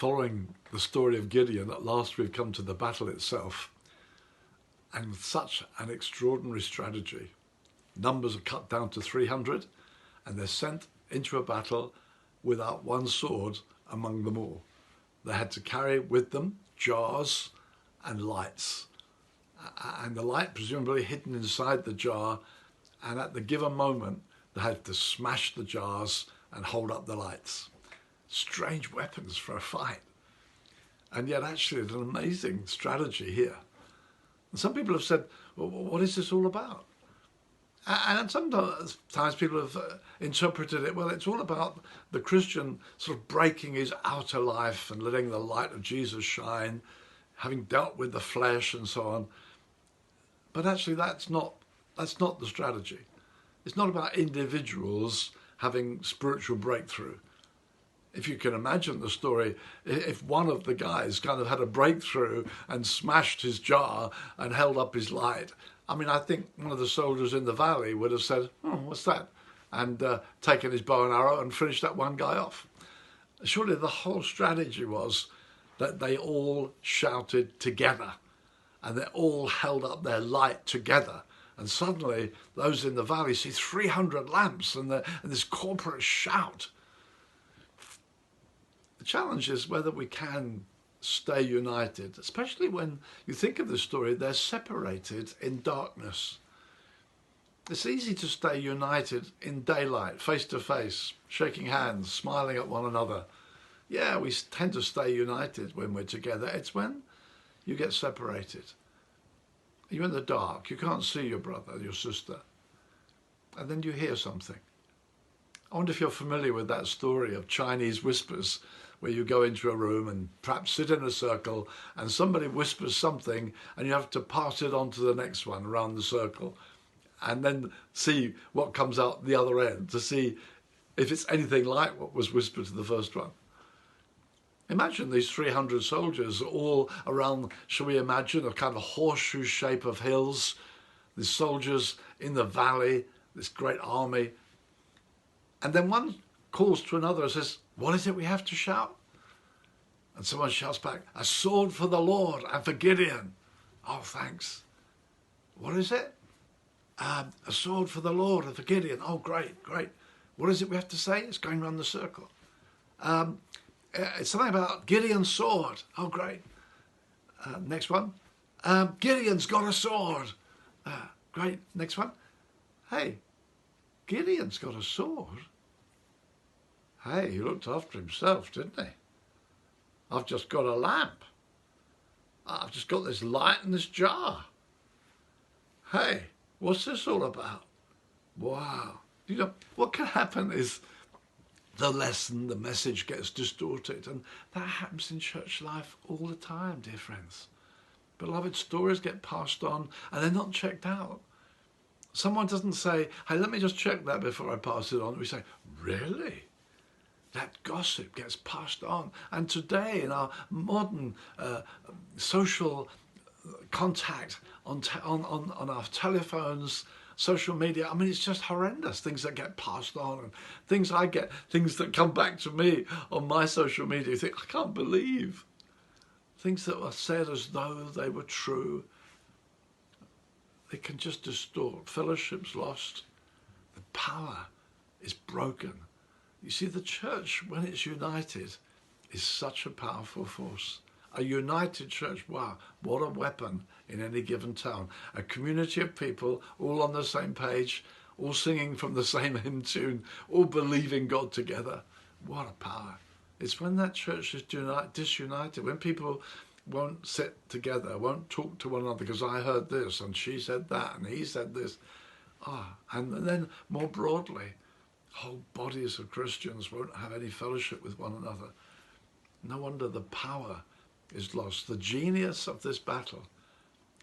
following the story of Gideon, at last we've come to the battle itself. And with such an extraordinary strategy, numbers are cut down to 300, and they're sent into a battle without one sword among them all. They had to carry with them jars and lights, and the light presumably hidden inside the jar, and at the given moment they had to smash the jars and hold up the lights. Strange weapons for a fight, and yet actually it's an amazing strategy here. And some people have said, well, what is this all about? And sometimes people have interpreted it, well, it's all about the Christian sort of breaking his outer life and letting the light of Jesus shine, having dealt with the flesh and so on. But actually that's not the strategy. It's not about individuals having spiritual breakthrough. If you can imagine the story, if one of the guys kind of had a breakthrough and smashed his jar and held up his light, I mean, I think one of the soldiers in the valley would have said, oh, what's that? And taken his bow and arrow and finished that one guy off. Surely the whole strategy was that they all shouted together and they all held up their light together. And suddenly those in the valley see 300 lamps and this corporate shout. The challenge is whether we can stay united, especially when you think of the story, they're separated in darkness. It's easy to stay united in daylight, face to face, shaking hands, smiling at one another. Yeah, we tend to stay united when we're together. It's when you get separated. You're in the dark, you can't see your brother, your sister, and then you hear something. I wonder if you're familiar with that story of Chinese whispers, where you go into a room and perhaps sit in a circle and somebody whispers something and you have to pass it on to the next one around the circle and then see what comes out the other end to see if it's anything like what was whispered to the first one. Imagine these 300 soldiers all around, shall we imagine, a kind of horseshoe shape of hills, the soldiers in the valley, this great army. And then one calls to another and says, what is it we have to shout? And someone shouts back, a sword for the Lord and for Gideon. Oh, thanks. What is it? A sword for the Lord and for Gideon. Oh, great, great. What is it we have to say? It's going around the circle. It's something about Gideon's sword. Oh, great. Next one. Gideon's got a sword. Great. Next one. Hey, Gideon's got a sword. Hey, he looked after himself, didn't he? I've just got a lamp. I've just got this light in this jar. Hey, what's this all about? Wow. You know, what can happen is the lesson, the message gets distorted. And that happens in church life all the time, dear friends. Beloved, stories get passed on and they're not checked out. Someone doesn't say, hey, let me just check that before I pass it on. We say, really? That gossip gets passed on. And today in our modern social contact on our telephones, social media, I mean, it's just horrendous, things that get passed on and things I get, things that come back to me on my social media. You think, I can't believe things that were said as though they were true. They can just distort. Fellowship's lost. The power is broken. You see, the church, when it's united, is such a powerful force. A united church, wow, what a weapon in any given town. A community of people all on the same page, all singing from the same hymn tune, all believing God together. What a power. It's when that church is disunited, when people won't sit together, won't talk to one another because I heard this and she said that and he said this. And then more broadly, whole bodies of Christians won't have any fellowship with one another. No wonder the power is lost. The genius of this battle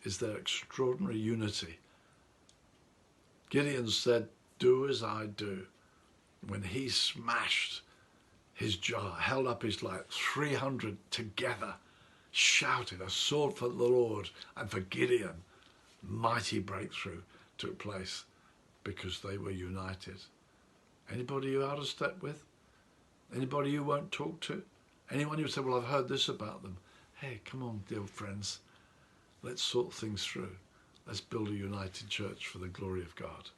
is their extraordinary unity. Gideon said, do as I do. When he smashed his jar, held up his light, 300 together shouted, a sword for the Lord and for Gideon. Mighty breakthrough took place because they were united. Anybody you out of step with? Anybody you won't talk to? Anyone who said, well, I've heard this about them. Hey, come on, dear friends. Let's sort things through. Let's build a united church for the glory of God.